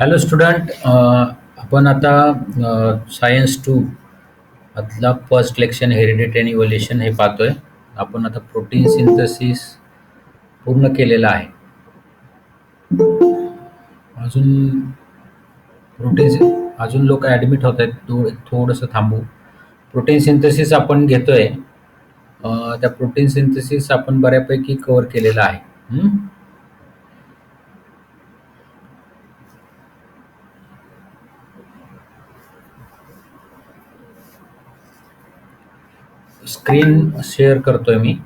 Hello student, आपण आता science 2 मधला फर्स्ट लेक्शन हेरिडिटी आणि इव्होल्युशन हे पाहतोय. आपण आता प्रोटीन सिंथेसिस पूर्ण केलेला आहे. अजून अजून लोक ॲडमिट होत आहेत, थोडंसं थांबू. प्रोटीन सिंथेसिस आपण घेतोय. त्या प्रोटीन सिंथेसिस आपण बऱ्यापैकी कव्हर केलेला आहे. स्क्रीन शेअर करतोय मी.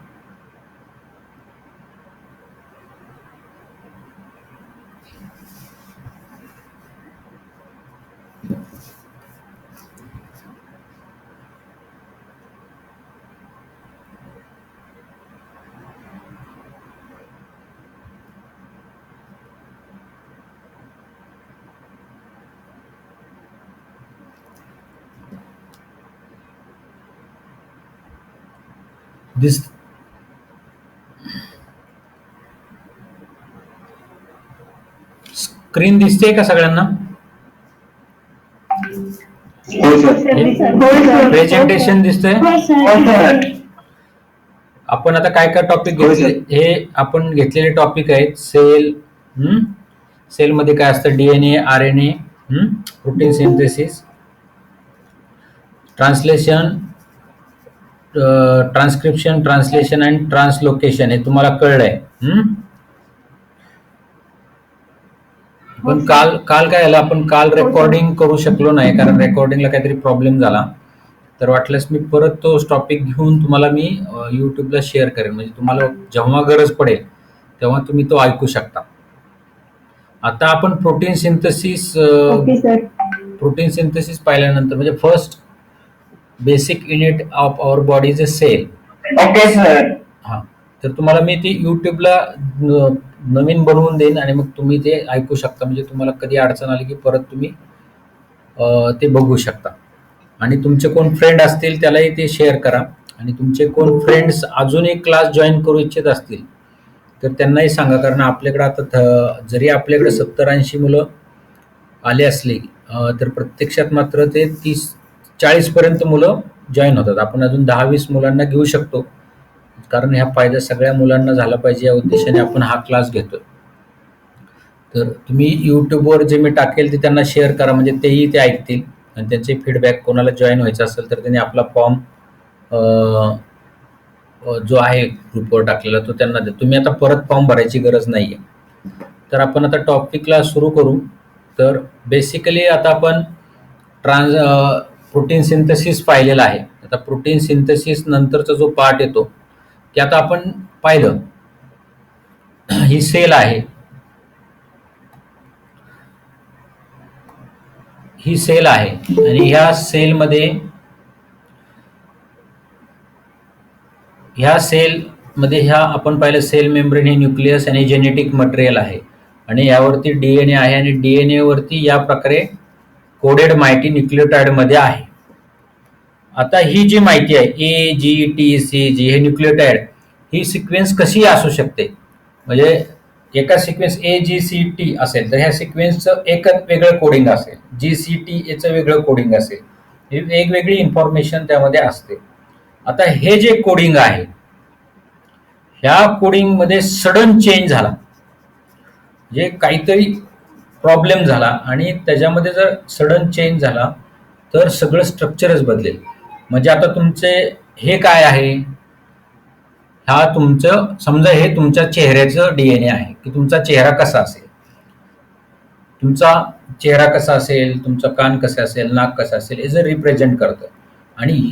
स्क्रीन दिसते का सगळ्यांना? प्रेझेंटेशन दिसतंय? आपण आता काय काय टॉपिक घेतले, हे आपण घेतलेले टॉपिक आहेत. सेल मध्ये काय असतं, DNA, RNA, protein synthesis, translation, transcription, translation आणि ट्रान्सलोकेशन हे तुम्हाला कळलंय. पण काल काय झालं, आपण काल रेकॉर्डिंग करू शकलो नाही, कारण रेकॉर्डिंगला काहीतरी प्रॉब्लेम झाला. तर वाटल्यास मी परत तो टॉपिक घेऊन तुम्हाला मी यूट्यूबला शेअर करेन, म्हणजे तुम्हाला जेव्हा गरज पडेल तेव्हा तुम्ही तो ऐकू शकता. आता आपण प्रोटीन सिंथेसिस पाहिल्यानंतर, म्हणजे first basic unit of our body is a cell. Okay sir. हा, तर तुम्हाला मी ती यूट्यूबला नवीन बनवून देईन आणि मग तुम्ही ते ऐकू शकता. म्हणजे तुम्हाला कधी अडचण आली की परत तुम्ही ते बघू शकता. आणि तुमचे कोण फ्रेंड असतील त्यालाही ते शेअर करा. आणि तुमचे कोण फ्रेंड्स अजून एक क्लास जॉईन करू इच्छित असतील तर त्यांनाही सांगा, कारण आपल्याकडे आता जरी आपल्याकडे 70-80 मुलं आले असली तर प्रत्यक्षात मात्र ते 30-40 पर्यंत मुलं जॉईन होतात. आपण अजून 10-20 मुलांना घेऊ शकतो, कारण ह्या फायदा सगळ्या मुलांना झाला पाहिजे या उद्देशाने आपण हा क्लास घेतोय. तर तुम्ही यूट्यूबवर जे मी टाकेल ते त्यांना शेअर करा, म्हणजे तेही ते ऐकतील. आणि त्यांचे फीडबॅक, कोणाला जॉईन व्हायचं असेल तर त्यांनी आपला फॉर्म जो आहे ग्रुपवर टाकलेला तो त्यांना द्या. तुम्ही आता परत फॉर्म भरायची गरज नाहीये. तर आपण आता टॉपिकला सुरू करू. तर बेसिकली आता आपण प्रोटीन सिंथेसिस पाहिलेला आहे. आता प्रोटीन सिंथेसिस नंतरचा जो पार्ट येतो ते आता आपण पाहिलं. ही सेल आहे, ही सेल आहे, आणि ह्या सेलमध्ये ह्या आपण पाहिलं सेल मेम्ब्रेन हे न्यूक्लियस आणि जेनेटिक मटेरियल आहे, आणि यावरती डीएनए आहे, आणि डीएनए वरती या प्रकारे कोडेड माहिती न्यूक्लियोटाइड मध्ये आहे. आता ही जी माहिती आहे AGTCG हे न्यूक्लियोटाइड, ही सिक्वेन्स कशी असू शकते. म्हणजे एका सिक्वेन्स AGCT असेल तर ह्या सिक्वेन्सचं एकच वेगळं कोडिंग असेल, GCT याचं वेगळं कोडिंग असेल, ही वेगवेगळी इन्फॉर्मेशन त्यामध्ये असते. आता हे जे कोडिंग आहे, ह्या कोडिंग मध्ये सडन चेंज झाला, म्हणजे काहीतरी प्रॉब्लेम झाला, आणि त्याच्यामध्ये जर सडन चेंज झाला तर सगळं स्ट्रक्चरच बदलेल. म्हणजे आता तुमचे हे काय आहे, हा तुमचं समजा हे तुमच्या चेहऱ्याचं डीएनए आहे, की तुमचा चेहरा कसा असेल, तुमचा कान कसा असेल, नाक कसं असेल, हे जर रिप्रेझेंट करतं. आणि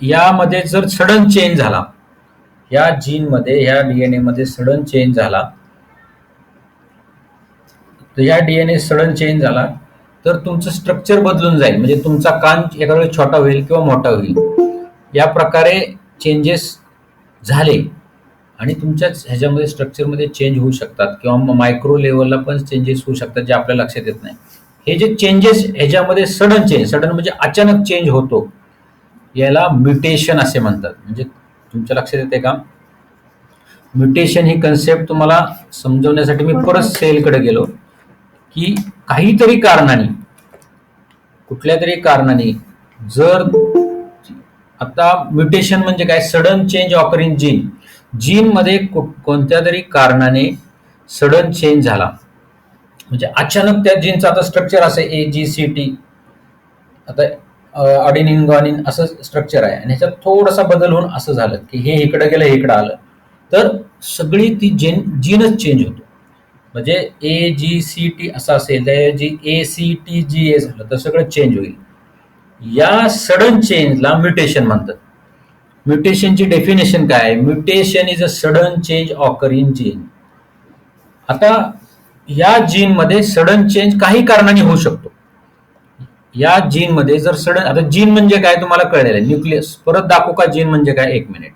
यामध्ये जर सडन चेंज झाला, या जीन मध्ये, ह्या डीएनए मध्ये सडन चेंज झाला, तर या डीएनए सडन चेंज झाला तर तुमचं स्ट्रक्चर बदलून जाईल. म्हणजे तुमचा कान एका वेळी छोटा होईल किंवा मोठा होईल, या प्रकारे चेंजेस झाले, आणि तुमच्याच ह्याच्यामध्ये स्ट्रक्चरमध्ये चेंज होऊ शकतात, किंवा मायक्रो लेवलला पण चेंजेस होऊ शकतात जे आपल्या लक्षात येत नाही. हे जे चेंजेस ह्याच्यामध्ये सडन म्हणजे अचानक चेंज होतो, याला म्युटेशन असे म्हणतात. म्हणजे तुमच्या लक्षात येते का? म्युटेशन ही कन्सेप्ट तुम्हाला समजवण्यासाठी मी परत सेलकडे गेलो, की काहीतरी कारणाने, कुठल्या तरी कारणाने जर आता म्युटेशन म्हणजे काय, sudden change occur in gene, gene मध्ये कोणत्या तरी कारणाने सडन चेंज झाला, म्हणजे अचानक त्या जीनचं आता स्ट्रक्चर असं AGCT, आता ऑडिनिन गॉनिन असं स्ट्रक्चर आहे आणि ह्याच्यात थोडासा बदल होऊन असं झालं की हे इकडे गेलं, हे इकडे आलं, तर सगळी ती जीनच चेंज होतो. म्हणजे AGCT असं असेल तर ACTGA झालं तर सगळं चेंज होईल. या सडन चेंजला म्युटेशन म्हणतात. म्युटेशनची डेफिनेशन काय, mutation is a sudden change occur in gene. आता या जीन मध्ये सडन चेंज काही कारणाने होऊ शकतो. या जीन मध्ये जर सडन, आता जीन म्हणजे काय तुम्हाला कळलेलं आहे, न्यूक्लियस. परत दाखवू का जीन म्हणजे काय, एक मिनिट.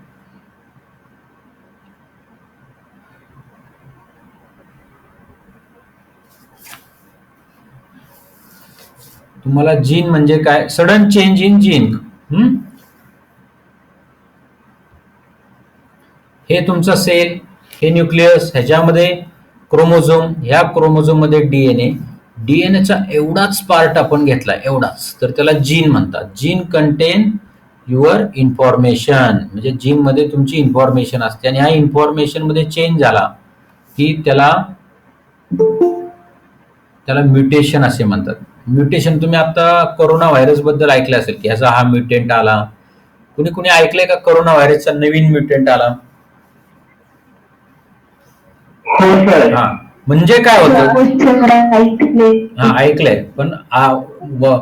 तुम्हाला जीन म्हणजे काय, सडन चेंज इन जीन. हे तुमचा सेल, हे न्यूक्लियस, ह्याच्यामध्ये क्रोमोझोम, ह्या क्रोमोझोम मध्ये डीएनएचा एवढाच पार्ट आपण घेतला, एवढाच, तर त्याला जीन म्हणतात. जीन कंटेन युअर इन्फॉर्मेशन, म्हणजे जीन मध्ये तुमची इन्फॉर्मेशन असते आणि ह्या इन्फॉर्मेशन मध्ये चेंज झाला की त्याला म्युटेशन असे म्हणतात. म्युटेशन तुम्ही आता कोरोना व्हायरस बद्दल ऐकलं असेल की ह्याचा हा म्युटेंट आला. कुणी कुणी ऐकलंय का कोरोना व्हायरसचा नवीन म्युटेंट आला? हा, म्हणजे काय होतं, हा ऐकलंय, पण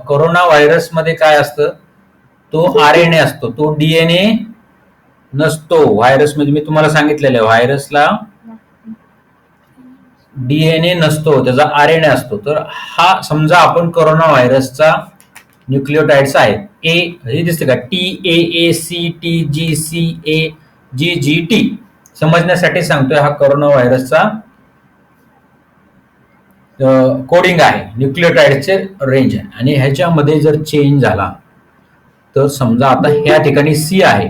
कोरोना व्हायरस मध्ये काय असतं, तो RNA असतो, तो DNA नसतो. व्हायरस मध्ये मी तुम्हाला सांगितलेलं आहे, व्हायरसला DNA नसतो, त्याचा RNA असतो. तर हा समजा आपण कोरोना व्हायरसचा न्यूक्लिओटाइड्स आहेत, हे दिसते का, TAACTGCAGGT, समजण्यासाठी सांगतोय, हा कोरोना व्हायरसचा कोडिंग आहे, न्यूक्लिओटाइडचे रेंज आहे. आणि ह्याच्यामध्ये जर चेंज झाला तर समजा आता ह्या ठिकाणी C आहे,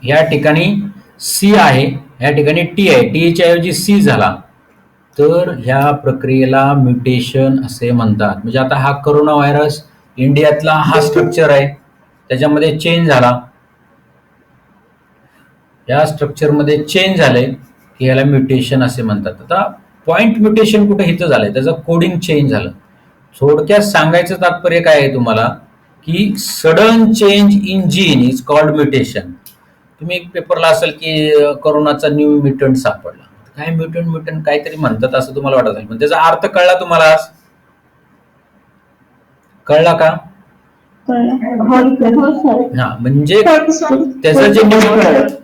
या ठिकाणी C आहे, या ठिकाणी T आहे, T च्या ऐवजी C झाला, तर ह्या प्रक्रियेला म्युटेशन असे म्हणतात. म्हणजे आता हा कोरोना व्हायरस इंडियातला हा स्ट्रक्चर आहे, त्याच्यामध्ये चेंज झाला, या स्ट्रक्चर मध्ये चेंज झाले की याला म्युटेशन असे म्हणतात. आता पॉइंट म्युटेशन कुठे इथं झालंय, त्याचं कोडिंग चेंज झालं. थोडक्यात सांगायचं तात्पर्य काय आहे तुम्हाला, की sudden change in gene is called mutation. तुम्ही एक पेपरला असेल की कोरोनाचा न्यू म्युटंट सापडला, काय म्युटंट काहीतरी म्हणतात असं तुम्हाला वाटत असेल, पण त्याचा अर्थ कळला तुम्हाला, कळला का? हा, म्हणजे त्याचं जे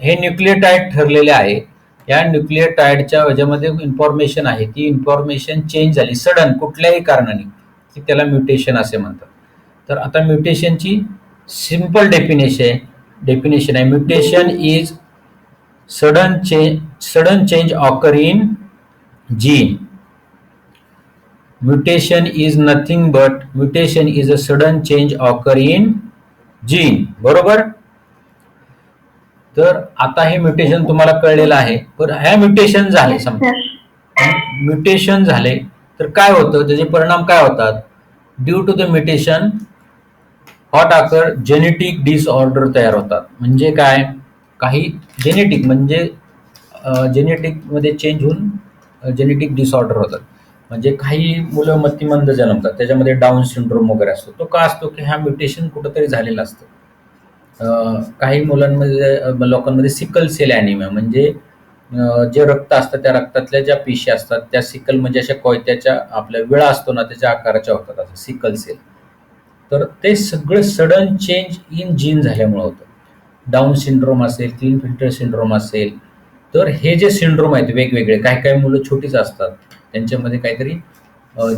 हे न्यूक्लियोटाइड ठरलेले आहे, या न्यूक्लियोटाइडच्या ह्याच्यामध्ये इन्फॉर्मेशन आहे, ती इन्फॉर्मेशन चेंज झाली सडन कुठल्याही कारणाने की त्याला म्युटेशन असे म्हणतात. तर आता म्युटेशनची सिंपल डेफिनेशन आहे, mutation is sudden change occur in gene. Mutation is nothing but mutation is a sudden change occur in gene. बरोबर. तर आता हे म्युटेशन तुम्हाला कळलेलं आहे. पण ह्या म्युटेशन झाले, समजा म्युटेशन झाले तर काय होतं, त्याचे परिणाम काय होतात, due to the mutation what occur genetic disorder तयार होतात. म्हणजे काय, काही जेनेटिक म्हणजे जेनेटिक मध्ये चेंज होऊन जेनेटिक डिसऑर्डर होतात. म्हणजे काही मुलं मतिमंद जन्मतात, त्याच्यामध्ये डाऊन सिंड्रोम वगैरे असतो. तो का असतो की हा म्युटेशन कुठंतरी झालेला असतं. काही मुलांमध्ये, लोकांमध्ये सिकल सेल ॲनिमिया, म्हणजे जे रक्त असतं त्या रक्तातल्या ज्या पेशी असतात त्या सिकल म्हणजे अशा कोयत्याच्या आपल्या विळा असतो ना त्याच्या आकाराच्या होतात, असं सिकल सेल. तर ते सगळं सडन चेंज इन जीन झाल्यामुळे होतं. डाऊन सिंड्रोम असेल, क्लीनफिल्टर सिंड्रोम असेल, तर हे जे सिंड्रोम आहेत वेगवेगळे, काही काही मुलं छोटीच असतात, त्यांच्यामध्ये काहीतरी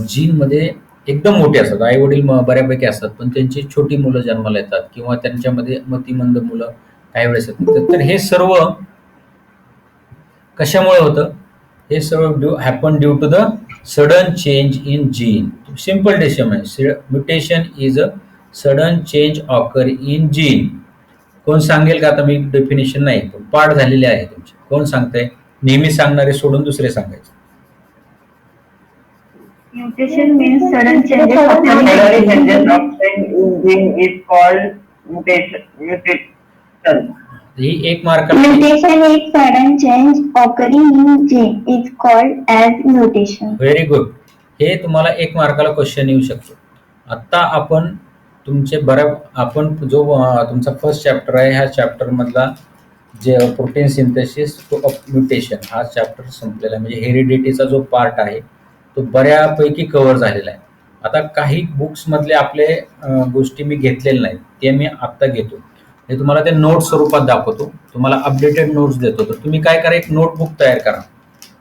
जीनमध्ये एकदम मोठे असतात, आई वडील बऱ्यापैकी असतात, पण त्यांची छोटी मुलं जन्माला येतात किंवा त्यांच्यामध्ये मतिमंद मुलं काही वेळेस येतात. तर हे सर्व कशामुळे होतं, हे सर्व happen due to the sudden change in gene. Simple definition आहे, mutation is a sudden change occur in gene कोण सांगेल का? आता मी डेफिनेशन नाही, पण पाठ झालेली आहे तुमची. कोण सांगतंय? नेहमी सांगणारे सोडून दुसरे सांगायचे. Mutation means sudden changes of gene is called mutation. ही एक मार्काला Mutation is sudden change occurring in gene is called as mutation. Very good. हे तुम्हाला एक मार्काला क्वेश्चन येऊ शकतो. आता आपण तुमचे आपण जो तुमचा फर्स्ट चॅप्टर आहे, ह्या चॅप्टर मधला जे प्रोटीन सिंथेसिस टू म्युटेशन हा चॅप्टर संपलेला आहे. म्हणजे हेरिडिटीचा जो पार्ट आहे तो बऱ्यापैकी कव्हर झालेला आहे. आता काही बुक्स मधले आपले गोष्टी मी घेतलेल्या नाहीत, ते मी आत्ता घेतो. हे तुम्हाला ते नोट स्वरूपात दाखवतो, तुम्हाला अपडेटेड नोट्स देतो. तर तुम्ही काय करा, एक नोटबुक तयार करा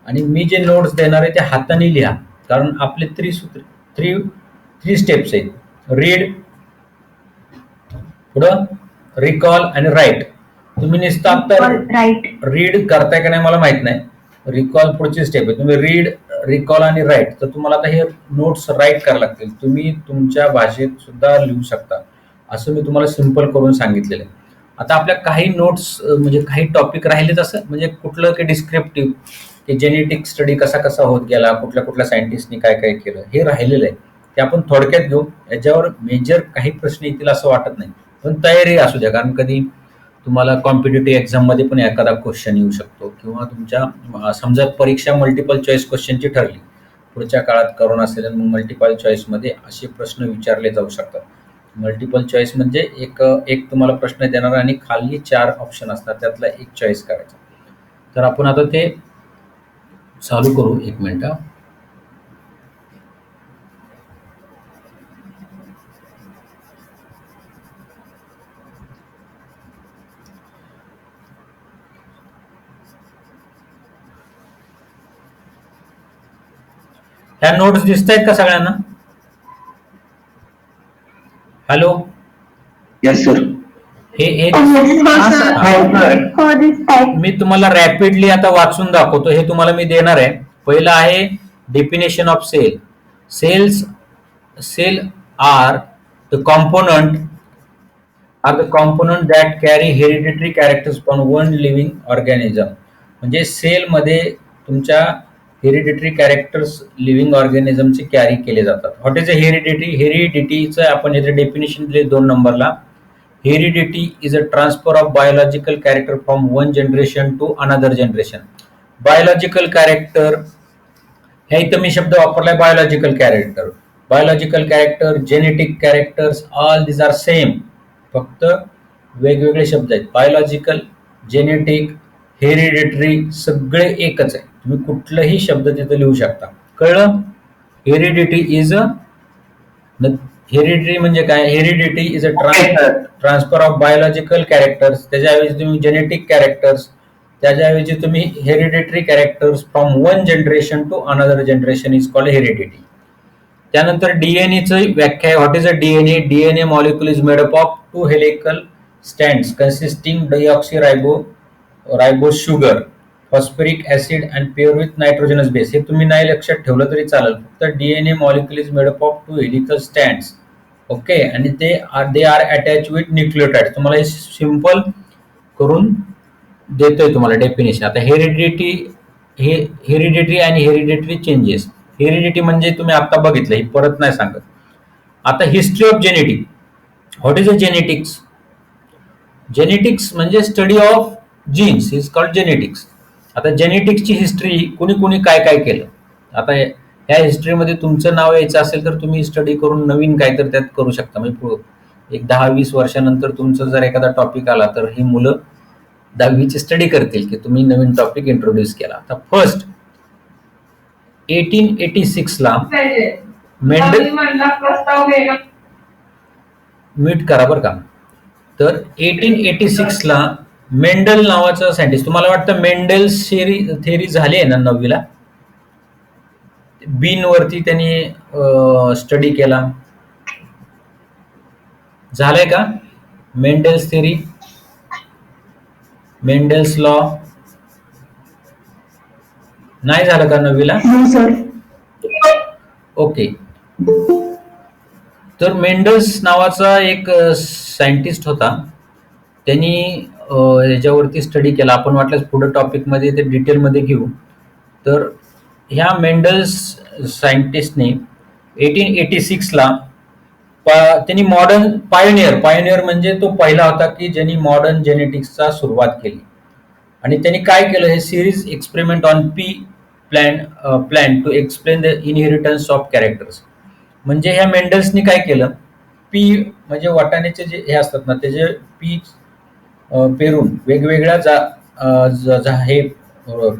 आणि मी जे नोट्स देणार आहे ते हाताने लिहा. कारण आपले थ्री स्टेप्स आहेत. रीड, पुढं रिकॉल आणि राईट. तुम्ही नुसतं आता Right. रीड करताय का नाही मला माहित नाही. रिकॉल पुढची स्टेप आहे. तुम्ही रीड, रिकॉल आणि राईट. तर तुम्हाला आता हे नोट्स राईट करावे लागतील. तुम्ही तुमच्या भाषेत सुद्धा लिहू शकता, असं मी तुम्हाला सिंपल करून सांगितलेलं आहे. आता आपल्या काही नोट्स म्हणजे काही टॉपिक राहिलेच, असं म्हणजे कुठलं की डिस्क्रिप्टिव्ह, की जेनेटिक स्टडी कसा कसा होत गेला, कुठल्या कुठल्या सायंटिस्टनी काय काय केलं, हे राहिलेलं आहे. ते आपण थोडक्यात घेऊ. याच्यावर मेजर काही प्रश्न येतील असं वाटत नाही, पण तयारी असू द्या. कारण कधी तुम्हाला कॉम्पिटेटिव्ह एक्झाममध्ये पण एखादा क्वेश्चन येऊ शकतो, किंवा तुमच्या समजा परीक्षा मल्टिपल चॉईस क्वेश्चनची ठरली पुढच्या काळात, करोना असेल, मग मल्टिपल चॉईसमध्ये असे प्रश्न विचारले जाऊ शकतात. मल्टिपल चॉईस म्हणजे एक तुम्हाला प्रश्न देणार आणि खाली 4 ऑप्शन असतात, त्यातला एक चॉईस करायचा. तर आपण आता ते चालू करू. एक मिनिट. ह्या नोट्स दिसत आहेत का सगळ्यांना? हॅलो. Yes, sir. हे For this type. मी तुम्हाला रॅपिडली आता वाचून दाखवतो. हे तुम्हाला मी देणार आहे. पहिलं आहे definition of cell. Cell are the component that carry hereditary characters from one living organism. म्हणजे सेलमध्ये तुमच्या हेरिडिटरी कॅरेक्टर्स लिव्हिंग ऑर्गॅनिझमचे कॅरी केले जातात. What is a heredity? हेरिडिटीचं आपण याचं डेफिनेशन दिले 2 नंबरला. Heredity is a transfer of biological character from one generation to another generation. Biological character, ह्या इथं मी शब्द वापरलाय, biological character, genetic characters, all this are same. फक्त वेगवेगळे शब्द आहेत. बायोलॉजिकल, जेनेटिक, हेरिडिटरी सगळे एकच आहे. तुम्ही कुठलाही शब्द तिथे लिहू शकता. कळलं? हेरिडिटरी म्हणजे काय? Heredity is a transfer of biological characters. त्याच्याऐवजी तुम्ही जेनेटिक कॅरेक्टर्स, त्याच्याऐवजी तुम्ही hereditary characters from one generation to another generation is called heredity. त्यानंतर डीएनएची व्याख्या आहे. What is a DNA? DNA molecule is made up of 2 helical strands consisting ribose sugar, phosphoric acid and pair with nitrogenous base. हे तुम्ही नाही लक्षात ठेवलं तरी चालेल. फक्त DNA molecule is made up of 2 helical strands. Okay. आणि they are attach with nucleotide. तुम्हाला हे सिंपल करून देतोय तुम्हाला डेफिनेशन. आता हेरिडिटरी आणि हेरिडिटरी चेंजेस. हेरिडिटी म्हणजे तुम्ही आता बघितलं, हे परत नाही सांगत. आता history of genetic. What is a genetics? Genetics म्हणजे study of genes is called genetics. आता जेनेटिक्सची हिस्ट्री कुणी कुणी काय काय केलं. आता ह्या हिस्ट्रीमध्ये तुमचं नाव यायचं असेल तर तुम्ही स्टडी करून नवीन काय तर त्यात करू शकता. म्हणजे एक 10-20 वर्षानंतर तुमचं जर एखादा टॉपिक आला तर ही मुलं 10वीची स्टडी करतील की तुम्ही नवीन टॉपिक इंट्रोड्यूस केला. आता फर्स्ट 1886 ला मीट करा बरं का. तर 1886 ला मेंडल नावाचा सायंटिस्ट. तुम्हाला वाटतं मेंडल थेरी झाली आहे ना 9वीला? बीन वरती त्यांनी स्टडी केला. झालंय का? मेंडल्स थेरी, मेंडल्स लॉ नाही झालं का 9वीला? ओके. तर मेंडल्स नावाचा एक सायंटिस्ट होता. त्यांनी ह्याच्यावरती स्टडी केला. आपण वाटल्यास पुढे टॉपिकमध्ये ते डिटेलमध्ये घेऊ. तर ह्या मेंडल्स सायंटिस्टने 1886ला त्यांनी मॉडर्न पायोनियर म्हणजे तो पहिला होता की ज्यांनी मॉडर्न जेनेटिक्सचा सुरुवात केली. आणि त्यांनी काय केलं, हे series experiment on pea plan to explain the inheritance of characters. म्हणजे ह्या मेंडल्सनी काय केलं, पी म्हणजे वाटाण्याचे जे हे असतात ना, त्याचे पी पेरून वेगवेगळ्या हे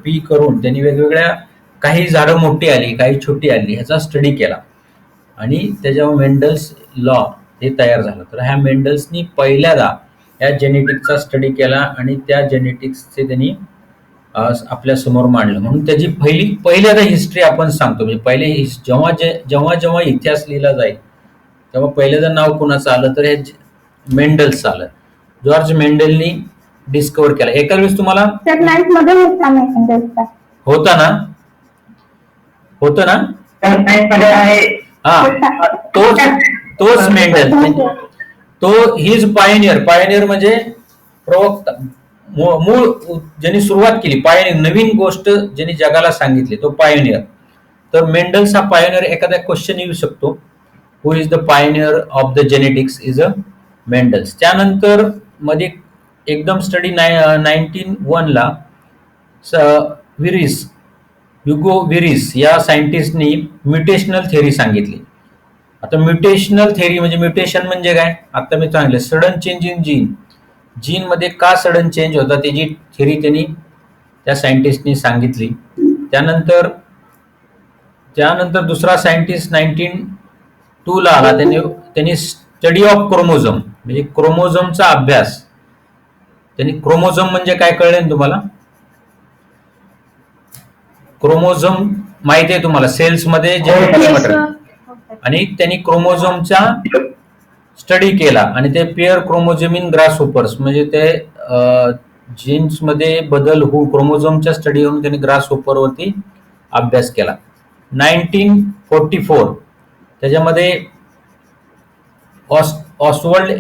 पी करून त्यांनी वेगवेगळ्या, काही झाडं मोठी आली, काही छोटी आली, ह्याचा स्टडी केला आणि त्याच्यावर मेंडल्स लॉ हे तयार झालं. तर ह्या मेंडल्सनी पहिल्यांदा या जेनेटिक्सचा स्टडी केला आणि त्या जेनेटिक्सचे त्यांनी आपल्या समोर मांडलं. म्हणून त्याची पहिल्यांदा हिस्ट्री आपण सांगतो. म्हणजे पहिले जेव्हा इतिहास लिहिला जाईल तेव्हा पहिल्यांदा नाव कोणाचं आलं, तर हे मेंडल्सचं आलं. जॉर्ज मेंडलनी डिस्कवर केला. एका वेळेस तुम्हाला सर 9th मध्ये होता मेंडलचा. होतं ना मध्ये आहे. हा, तोच मेंडल. तो हीज पायोनियर म्हणजे प्रवक्ता, मूळ ज्यांनी सुरुवात केली, पायोनियर, नवीन गोष्ट ज्यांनी जगाला सांगितली, तो पायोनियर. तर मेंडल्स हा पायोनियर. एखादा क्वेश्चन येऊ शकतो, who is the pioneer of the genetics, is a Mendel's. त्यानंतर मध्ये एकदम स्टडी 1901ला ह्युगो विरिस या सायंटिस्टनी म्युटेशनल थेअरी सांगितली. आता म्युटेशनल थेअरी म्हणजे म्युटेशन म्हणजे काय, आता मी सांगितलं, सडन चेंज इन जीन मध्ये का सडन चेंज होता, त्याची थेअरी त्यांनी त्या सायंटिस्टनी सांगितली. त्यानंतर दुसरा सायंटिस्ट 1902ला आला. त्यांनी स्टडी ऑफ क्रोमोझोम म्हणजे क्रोमोझोमचा अभ्यास. त्यांनी क्रोमोझोम म्हणजे काय कळले ना तुम्हाला? क्रोमोझोम माहिती आहे तुम्हाला, सेल्समध्ये जे मटेरियल. आणि त्यांनी क्रोमोझोमचा स्टडी केला आणि ते pair chromosome in grass hoppers म्हणजे ते जीन्स मध्ये बदल होऊ क्रोमोझोमच्या स्टडी होऊन त्यांनी ग्रास होपरवरती अभ्यास केला. 1944 त्याच्यामध्ये ऑसवर्ल्ड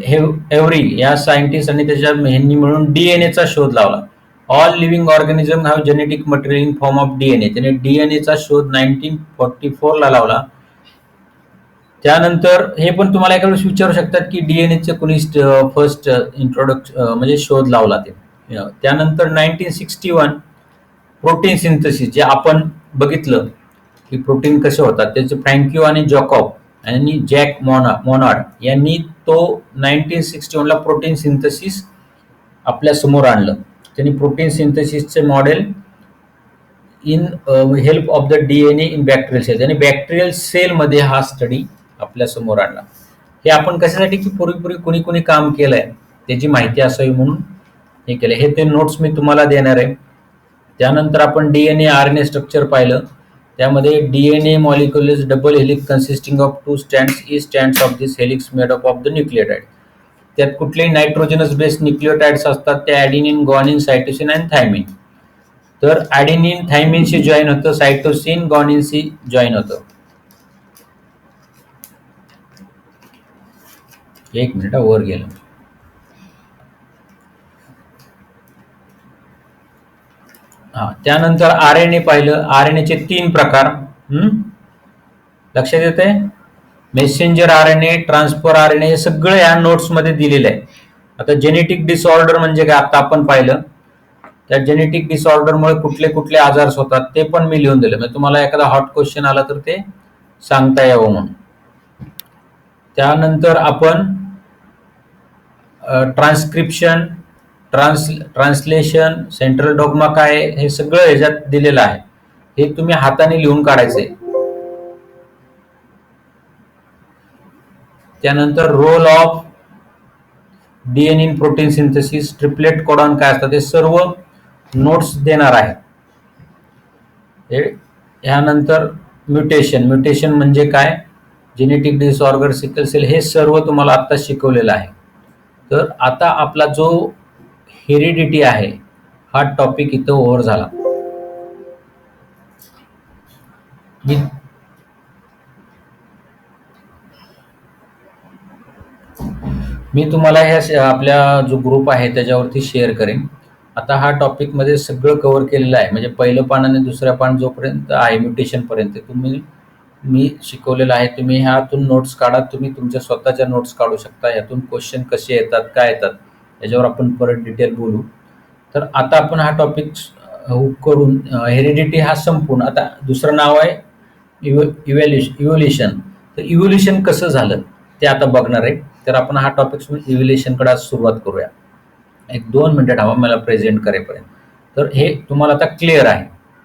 एव्हरी या सायंटिस्ट आणि त्याच्या ह्यांनी मिळून डीएनएचा शोध लावला. All living organism have genetic material in form of DNA. त्याने डीएनएचा शोध 1944ला लावला. त्यानंतर हे पण तुम्हाला एका वेळेस विचारू शकतात की डीएनएचे कोणी फर्स्ट म्हणजे शोध लावला ते. त्यानंतर 1961 प्रोटीन सिंथेसिस, जे आपण बघितलं की प्रोटीन कसे होतात, त्याचे फ्रँक्यू आणि जॉकॉब आणि जॅक मोनार्ड यांनी तो 1961ला प्रोटीन सिंथेसिस आपल्या समोर आणलं. त्यांनी प्रोटीन सिंथेसिसचे model in help of the DNA in bacterial cell, त्यांनी बॅक्टेरियल सेलमध्ये हा स्टडी आपल्या समोर आणला. हे आपण कशासाठी की पूर्वी कोणी काम केलंय त्याची माहिती असावी म्हणून हे केलं. हे ते नोट्स मी तुम्हाला देणार आहे. त्यानंतर आपण डीएनए आरएनए स्ट्रक्चर पाहिलं. त्यामध्ये DNA molecule is double helix consisting of 2 strands, each strands of this helix made up of the nucleotide. त्यात कुठलेही नायट्रोजनस बेस्ड न्यूक्लियोटाइड्स असतात, ते ॲडेनिन, ग्वानिन, सायटोसिन आणि थायमिन. तर ॲडेनिन थायमिनशी जॉईन होतं, सायटोसिन ग्वानिनशी जॉईन होतं. एक मिनिट वर गेलं. त्यानंतर आरएनए पाहिलं. आरएनएचे 3 प्रकार लक्षात येते. मेसेंजर आरएनए, ट्रान्सफर आरएनए, हे सगळं या नोट्स मध्ये दिलेलं आहे. आता जेनेटिक डिसऑर्डर म्हणजे काय, आता आपण पाहिलं. त्या जेनेटिक डिसऑर्डरमुळे कुठले कुठले आजार होतात ते पण मी लिहून दिले, म्हणजे तुम्हाला एखादा हॉट क्वेश्चन आला तर ते सांगता यावं म्हणून. त्यानंतर आपण ट्रान्सक्रिप्शन, ट्रान्सलेशन, सेंट्रल डॉग्मा काय, हे सगळं ह्याच्यात दिलेलं आहे. हे तुम्ही हाताने लिहून काढायचंय. त्यानंतर role of DNA in protein synthesis, triplet codon काय असतात, हे सर्व नोट्स देणार आहे. ह्यानंतर म्युटेशन म्हणजे काय, जेनेटिक डिसऑर्डर, सिकल सेल, हे सर्व तुम्हाला आता शिकवलेलं आहे. तर आता आपला जो हेरिडिटी आहे हा टॉपिक इथं ओव्हर झाला. मी तुम्हाला आपल्या जो ग्रुप आहे त्याच्यावरती शेअर करेन. आता हा टॉपिकमध्ये सगळं कव्हर केलेलं आहे, म्हणजे पहिलं पान आणि दुसऱ्या पान जोपर्यंत आहे म्युटेशनपर्यंत मी शिकवलेलं आहे. तुम्ही ह्यातून नोट्स काढा, तुम्ही तुमच्या स्वतःच्या नोट्स काढू शकता. यातून क्वेश्चन कसे येतात, काय येतात, याच्यावर आपण परत डिटेल बोलू. तर आता आपण हा टॉपिक करून हेरिडिटी हा संपून आता दुसरं नाव आहे इव्होल्युशन. तर इव्होल्युशन कसं झालं ते आता बघणार आहे. तर आपण हा टॉपिक इव्होल्युशनकडे आज सुरुवात करूया. 1-2 मिनिटं थांबा मला प्रेझेंट करेपर्यंत. तर हे तुम्हाला आता क्लिअर आहे.